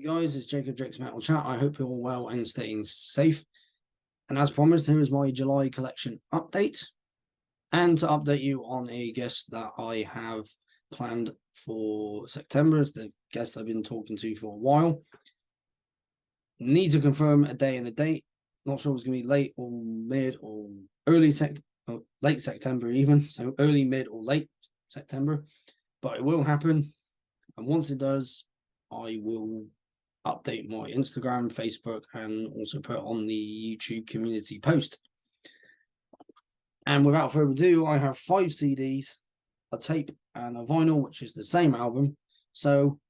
Guys, it's Jacob Jake's Metal Chat. I hope you're all well and staying safe. And as promised, here is my July collection update. And to update you on a guest that I have planned for September. It's the guest I've been talking to for a while. Need to confirm a day and a date. Not sure it's going to be late or mid or late September even. So early, mid or late September. But it will happen. And once it does, I will update my Instagram, Facebook, and also put on the YouTube community post. And without further ado, I have 5 CDs, a tape, and a vinyl, which is the same album. So,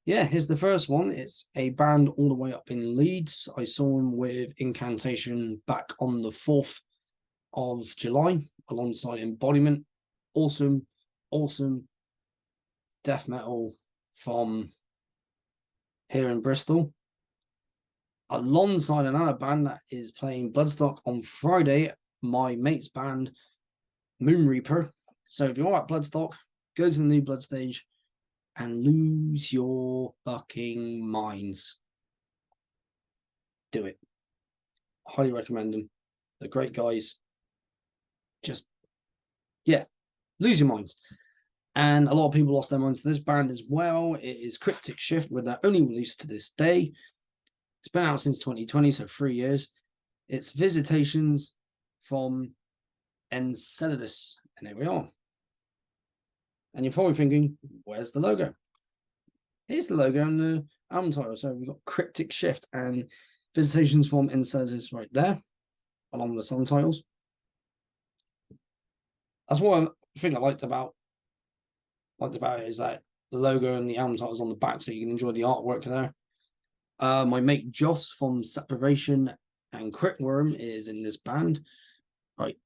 yeah, here's the first one. It's a band all the way up in Leeds. I saw them with Incantation back on the 4th of July, alongside Embodiment. Awesome death metal from here in Bristol, alongside another band that is playing Bloodstock on Friday, my mate's band, Moon Reaper. So if you're at Bloodstock, go to the New Blood stage and lose your fucking minds. Do it. Highly recommend them. They're great guys. Just, yeah, lose your minds. And a lot of people lost their minds to this band as well. It is Cryptic Shift, with their only release to this day. It's been out since 2020, so 3 years. It's Visitations from Enceladus. And there we are. And you're probably thinking, where's the logo? Here's the logo and the album title. So we've got Cryptic Shift and Visitations from Enceladus right there, along with the song titles. That's what I think I liked about it, is that the logo and the album titles on the back, so you can enjoy the artwork there. My mate Joss from Separation and Cryptworm is in this band, right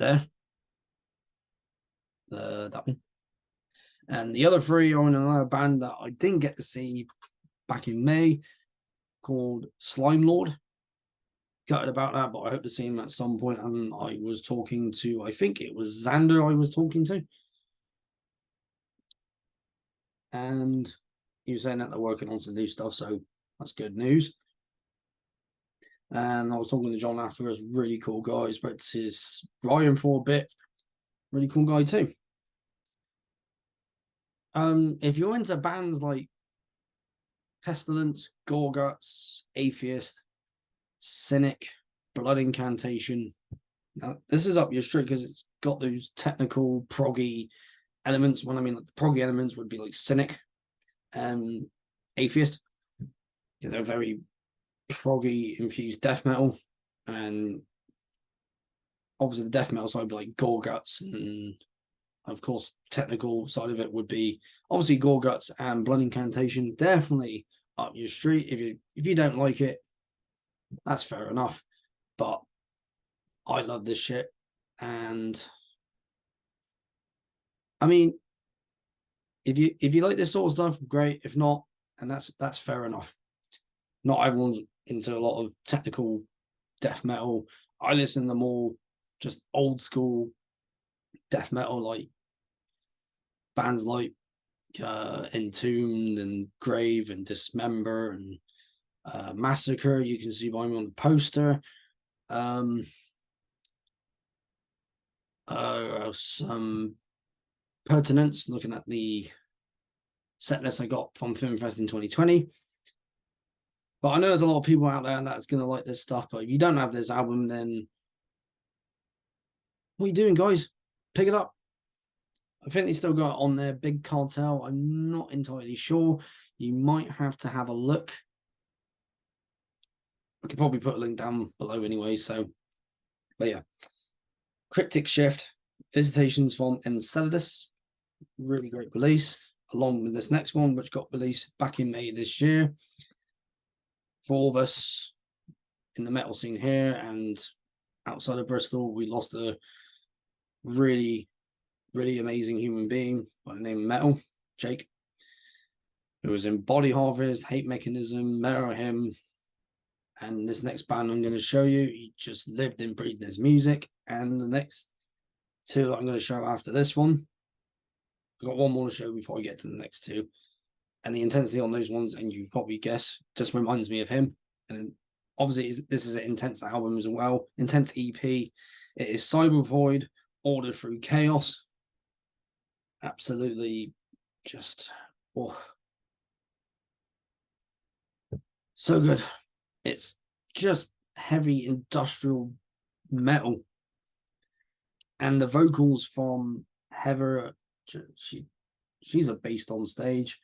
there. That one. And the other 3 are in another band that I didn't get to see back in May, called Slime Lord. Gutted about that, but I hope to see him at some point. And I was talking to, I think it was Xander I was talking to. And he was saying that they're working on some new stuff, so that's good news. And I was talking to John afterwards, really cool guy. He's spoke to his Ryan for a bit. Really cool guy too. If you're into bands like Pestilence, Gorguts, Atheist, Cynic, Blood Incantation, now this is up your street because it's got those technical proggy elements. When I mean, like, the proggy elements would be like Cynic and Atheist, because they're very proggy infused death metal. And obviously the death metal side would be like Gorguts, and of course technical side of it would be obviously Gorguts and Blood Incantation. Definitely up your street. If you don't like it, that's fair enough, but I love this shit. And I mean, if you like this sort of stuff, great. If not, and that's fair enough. Not everyone's into a lot of technical death metal. I listen to them all, just old school death metal, like bands like Entombed and Grave and Dismember and Massacre. You can see by me on the poster. Some Pertinence, looking at the set list I got from Filmfest in 2020. But I know there's a lot of people out there that's going to like this stuff. But if you don't have this album, then what are you doing, guys? Pick it up. I think they still got it on their Big Cartel. I'm not entirely sure. You might have to have a look. I could probably put a link down below anyway. So, but yeah. Cryptic Shift, Visitations from Enceladus. Really great release, along with this next one, which got released back in May this year. For all of us in the metal scene here and outside of Bristol, we lost a really amazing human being by the name of Metal, Jake, who was in Body Harvest, Hate Mechanism, Mayhem, and this next band I'm going to show you, he just lived and breathed his music. And the next 2 that I'm going to show after this one, I've got one more to show before I get to the next 2. and the intensity on those ones, and you probably guess, just reminds me of him. And obviously, this is an intense album as well, intense EP. It is Cyber Void, Order Through Chaos. Absolutely, just so good. It's just heavy industrial metal, and the vocals from Heather, she's a beast on stage.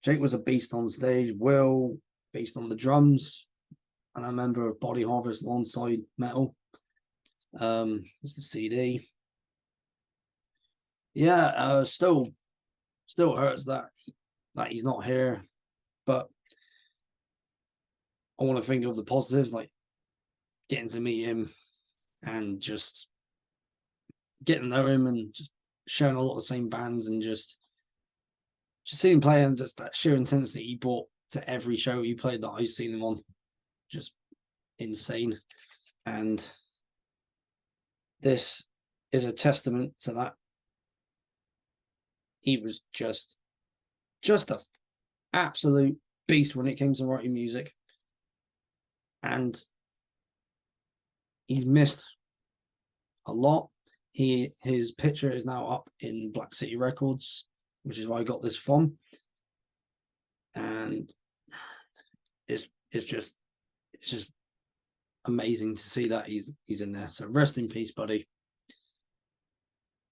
Jake was a beast on stage. Will, beast on the drums, and I remember Body Harvest alongside metal. It's the CD. Yeah, still hurts that he's not here, but I want to think of the positives, like getting to meet him and just getting to know him and just sharing a lot of the same bands, and just seeing him play, and just that sheer intensity he brought to every show he played that I've seen him on, just insane. And this is a testament to that. He was just an absolute beast when it came to writing music, and he's missed a lot. His picture is now up in Black City Records, which is where I got this from, and it's just amazing to see that he's in there. So rest in peace, buddy.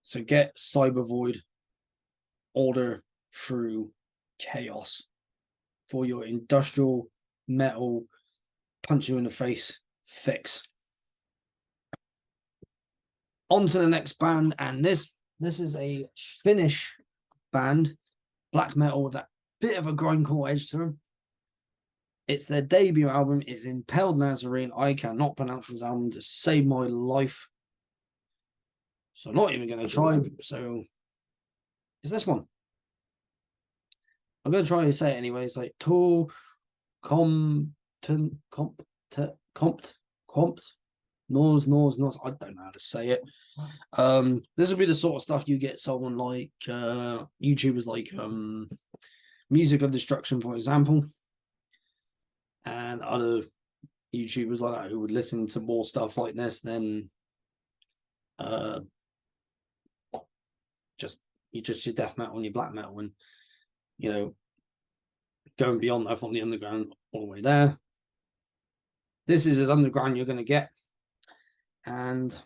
So get Cyber Void, Order Through Chaos for your industrial metal punch you in the face fix. On to the next band, and this is a Finnish band, black metal with that bit of a grindcore edge to them. It's their debut album. It's Impaled Nazarene. I cannot pronounce this album to save my life, so I'm not even going to try. So it's this one. I'm going to try to say it anyway. It's like to compt. Nose. I don't know how to say it. This will be the sort of stuff you get someone like YouTubers like Music of Destruction, for example, and other YouTubers like that who would listen to more stuff like this than just your death metal and your black metal, and going beyond that from the underground all the way there. This is as underground you're going to get. And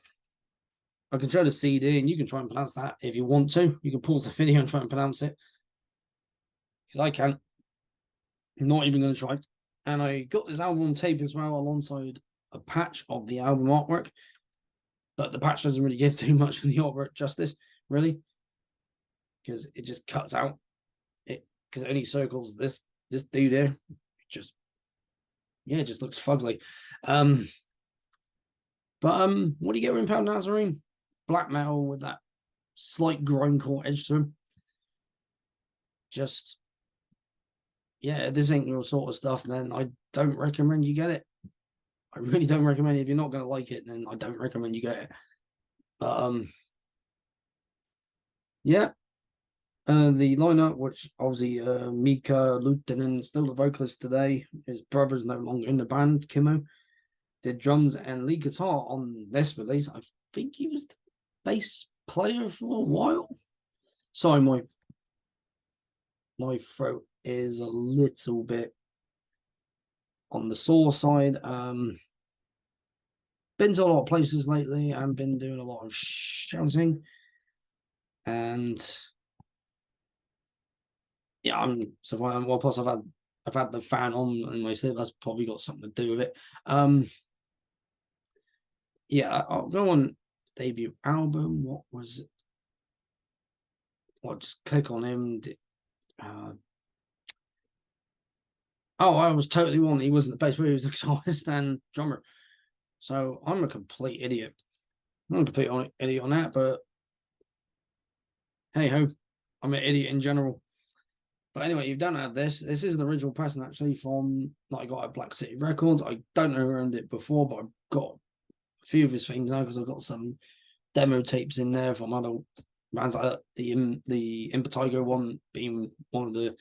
I can show the CD, and you can try and pronounce that if you want to. You can pause the video and try and pronounce it, because I can't. I'm not even going to try. And I got this album on tape as well, alongside a patch of the album artwork. But the patch doesn't really give too much of the artwork justice, really, because it just cuts out it, because it only circles this dude here. It just looks fugly. But what do you get with Impaled Nazarene? Black metal with that slight grindcore edge to him. Just, if this ain't your sort of stuff, then I don't recommend you get it. I really don't recommend it. If you're not going to like it, then I don't recommend you get it. But the lineup, which obviously Mika Luuttinen, still the vocalist today. His brother's no longer in the band, Kimmo. Did drums and lead guitar on this release. I think he was the bass player for a while. Sorry, my throat is a little bit on the sore side. Been to a lot of places lately and been doing a lot of shouting. And I'm surprised. Well, plus I've had the fan on in my sleep. That's probably got something to do with it. I'll go on debut album. What was it? I'll just click on him. I was totally wrong. He wasn't the bass player, he was the guitarist and drummer. So I'm a complete idiot. I'm a complete idiot on that, but hey ho, I'm an idiot in general. But anyway, you don't have this. This is the original pressing actually from that I got at Black City Records. I don't know who owned it before, but I've got a few of his things now because I've got some demo tapes in there from other bands like that. The Impetigo one being one of the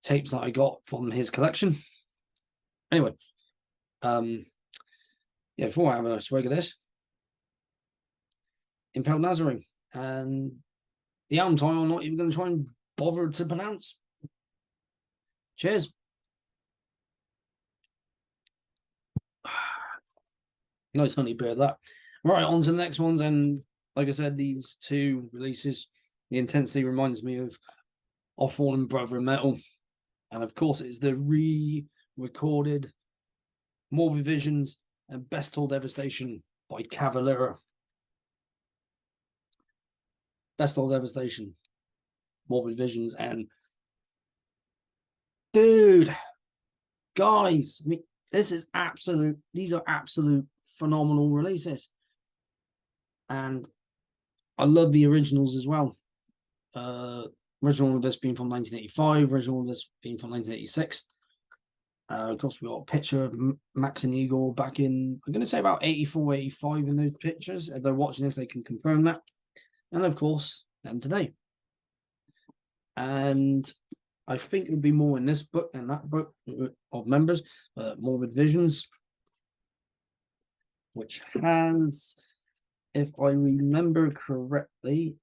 tapes that I got from his collection. Anyway, yeah, before I have a swig of this, Impaled Nazarene, and the album title I'm not even going to try and bother to pronounce. Cheers. Nice honey beer, that. Right, on to the next ones. And like I said, these two releases, the intensity reminds me of Fallen Brother Metal. And of course, it's the re-recorded Morbid Visions and Bestial Devastation by Cavalera. Bestial Devastation, Morbid Visions, and dude, guys, I mean, this is absolute. These are absolute phenomenal releases, and I love the originals as well. Original of this being from 1985, original of this being from 1986. Of course, we got a picture of Max and Igor back in, I'm going to say about 84, 85 in those pictures. If they're watching this, they can confirm that. And of course, then today. And I think it would be more in this book than that book of members, Morbid Visions, which has, if I remember correctly,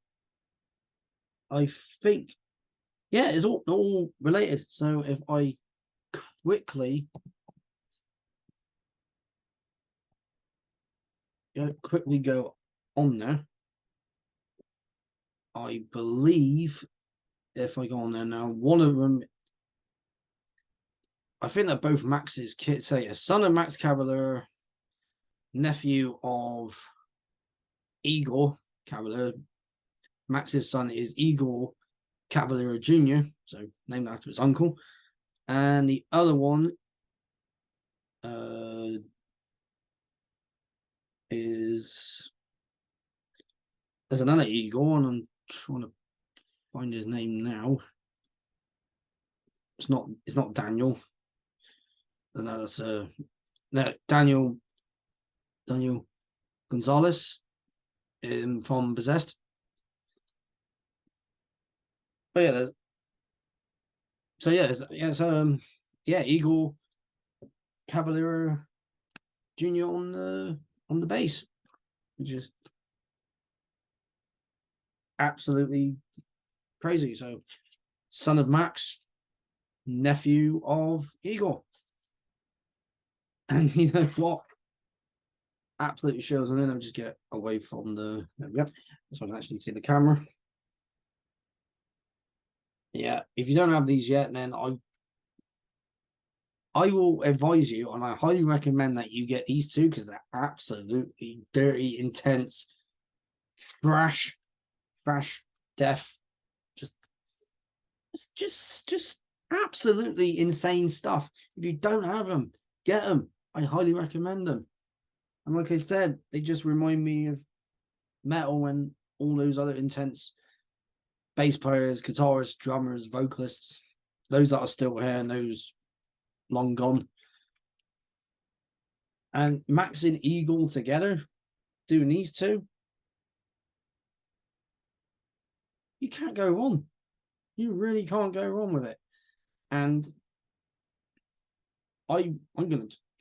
I think, yeah, it's all related. So if I quickly go on there, I believe if I go on there now, one of them, I think they're both Max's kids. Say a son of Max Cavalera, nephew of Igor Cavalera. Max's son is Igor Cavalera Jr., so named after his uncle. And the other one is, there's another Igor, and I'm trying to find his name now. It's not Daniel. No, that's Daniel Gonzalez from Possessed. But yeah, Igor Cavalera Jr. on the bass, which is absolutely crazy. So, son of Max, nephew of Igor. And you know what? Absolutely shows. And then I'll just get away from the. Yep, so I can actually see the camera. Yeah, if you don't have these yet, then I will advise you, and I highly recommend that you get these two because they're absolutely dirty, intense, thrash, death, just absolutely insane stuff. If you don't have them, get them. I highly recommend them. And like I said, they just remind me of metal and all those other intense bass players, guitarists, drummers, vocalists, those that are still here and those long gone. And Max and Eagle together doing these two, you can't go wrong. You really can't go wrong with it. And I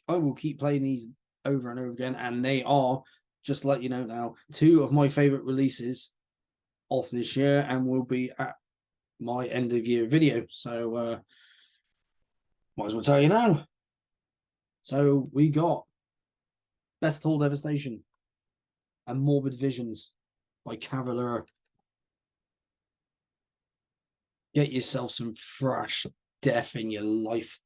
will keep playing these over and over again, and they are, just let you know now, two of my favorite releases of this year, and will be at my end of year video. So might as well tell you now. So we got Bestial Devastation and Morbid Visions by Cavalera. Get yourself some fresh death in your life,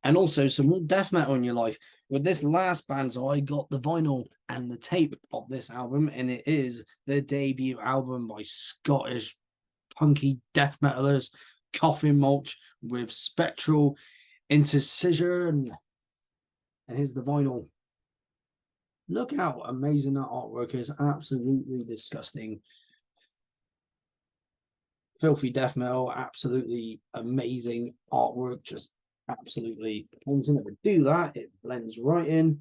and also some more death metal in your life. With this last band, so I got the vinyl and the tape of this album, and it is the debut album by Scottish punky death metalers Coffin Mulch with Spectral Intercision. And here's the vinyl. Look how amazing that artwork is. Absolutely disgusting. Filthy death metal, absolutely amazing artwork, just absolutely wanting to do that. It blends right in.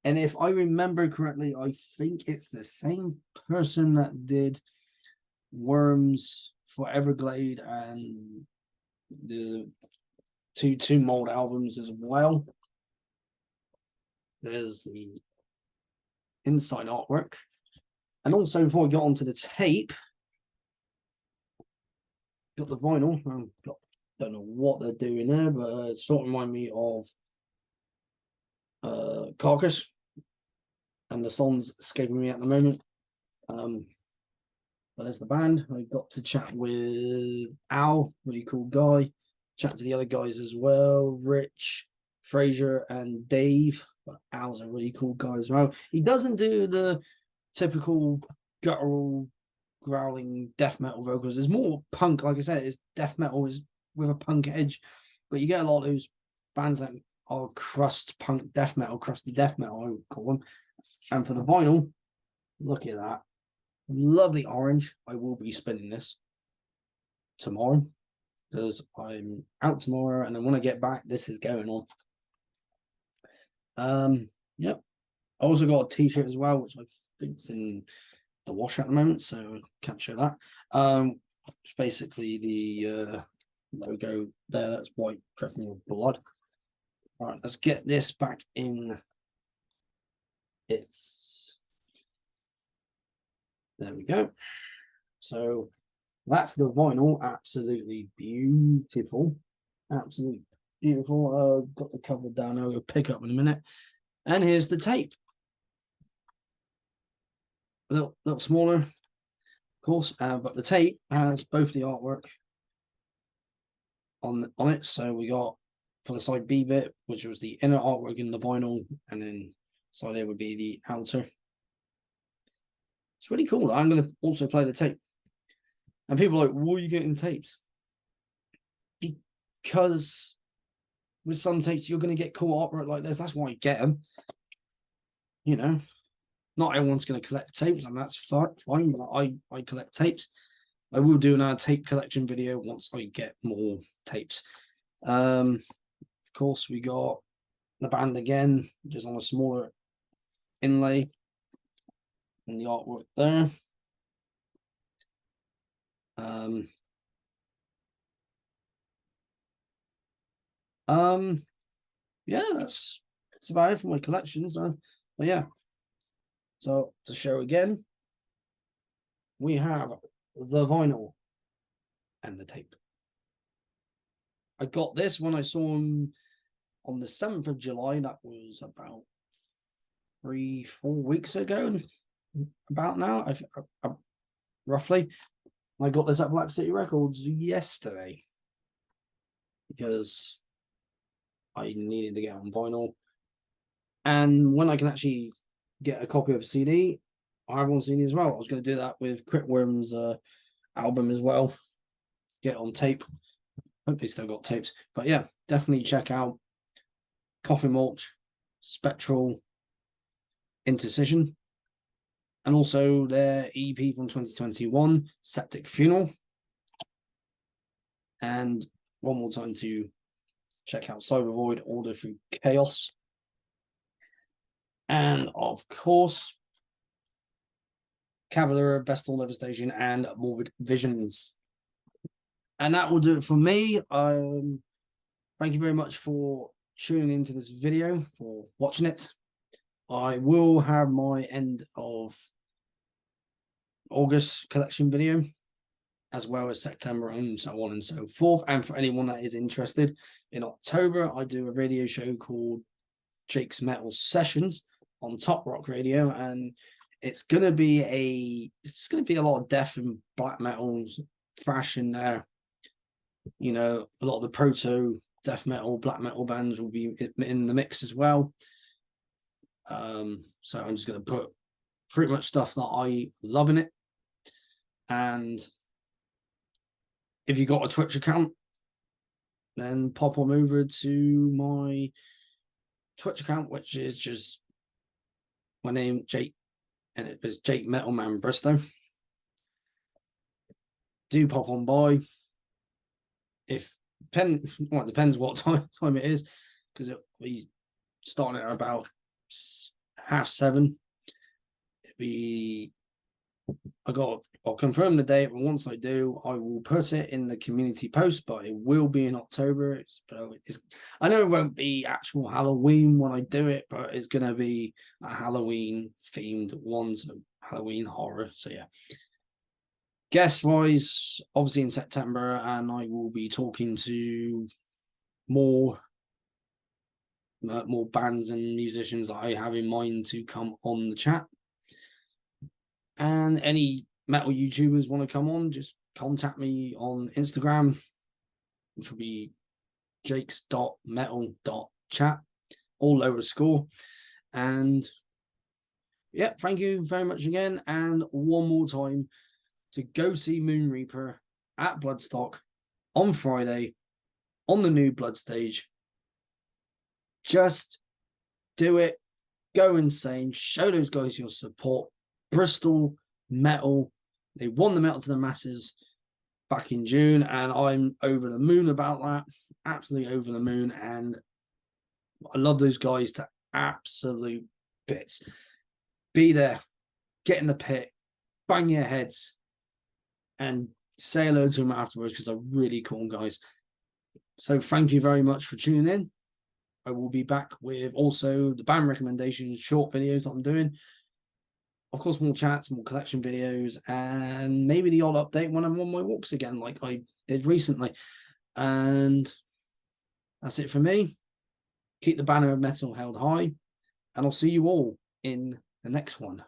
And if I remember correctly, I think it's the same person that did Worms for Everglade and the two mold albums as well. There's the inside artwork. And also, before we get onto the tape, got the vinyl. Don't know what they're doing there, but it sort of remind me of Carcass, and the song's escaping me at the moment. But there's the band. I got to chat with Al, really cool guy. Chat to the other guys as well, Rich, Fraser, and Dave. But Al's a really cool guy as well. He doesn't do the typical guttural, growling death metal vocals. There's more punk, like I said, it's death metal is with a punk edge, but you get a lot of those bands that are crust punk death metal, crusty death metal, I would call them. And for the vinyl, look at that. Lovely orange. I will be spinning this tomorrow because I'm out tomorrow, and then when I get back, this is going on. Yep. I also got a t-shirt as well, which I think's in the wash at the moment, so can't show that. It's basically the logo there, that's white dripping with blood. All right, let's get this back in. There we go. So that's the vinyl. Absolutely beautiful. Absolutely beautiful. Got the cover down. I'll go pick up in a minute. And here's the tape. A little smaller, of course, but the tape has both the artwork on it. So we got for the side B bit, which was the inner artwork in the vinyl, and then side A would be the outer. It's really cool. I'm going to also play the tape. And people are like, why are you getting tapes? Because with some tapes, you're going to get cool artwork like this. That's why I get them. You know, not everyone's going to collect tapes, and that's fine. But I collect tapes. I will do another tape collection video once I get more tapes. Of course, we got the band again, just on a smaller inlay. And the artwork there. Yeah, that's about it for my collections. But yeah. So to show again, we have the vinyl and the tape. I got this when I saw him on the 7th of July. That was about 3-4 weeks ago. About now, I roughly. I got this at Black City Records yesterday because I needed to get on vinyl. And when I can actually get a copy of a CD, I have one CD as well. I was going to do that with Critworm's album as well. Get on tape. Hopefully still got tapes. But yeah, definitely check out Coffin Mulch, Spectral, Intercision, and also their EP from 2021, Septic Funeral. And one more time to check out Cybervoid, Order Through Chaos. And of course, Cavalier, Best All Devastation, and Morbid Visions. And that will do it for me. Thank you very much for tuning into this video, for watching it. I will have my end of August collection video, as well as September and so on and so forth. And for anyone that is interested, in October, I do a radio show called Jake's Metal Sessions on Top Rock Radio, and it's gonna be a lot of death and black metals, thrash in there. You know, a lot of the proto death metal, black metal bands will be in the mix as well. So I'm just gonna put pretty much stuff that I love in it. And if you got a Twitch account, then pop on over to my Twitch account, which is just my name, Jake, and it was Jake Metalman Bristow. Do pop on by. It depends what time it is, because we starting at about 7:30. I got I'll confirm the date, but once I do, I will put it in the community post, but it will be in October. I know it won't be actual Halloween when I do it, but it's going to be a Halloween themed one, so Halloween horror. So yeah. Guest wise, obviously in September, and I will be talking to more bands and musicians that I have in mind to come on the chat. And any metal YouTubers want to come on, just contact me on Instagram, which will be jakes.metal.chat, all lower score. And yeah, thank you very much again. And one more time, to go see Moonreaper at Bloodstock on Friday on the new Blood stage. Just do it. Go insane. Show those guys your support. Bristol metal. They won the Metal to the Masses back in June, and I'm over the moon about that. Absolutely over the moon. And I love those guys to absolute bits. Be there. Get in the pit. Bang your heads. And say hello to them afterwards, because they're really cool guys. So thank you very much for tuning in. I will be back with also the band recommendations, short videos that I'm doing. Of course, more chats, more collection videos, and maybe the odd update when I'm on my walks again, like I did recently. And that's it for me. Keep the banner of metal held high, and I'll see you all in the next one.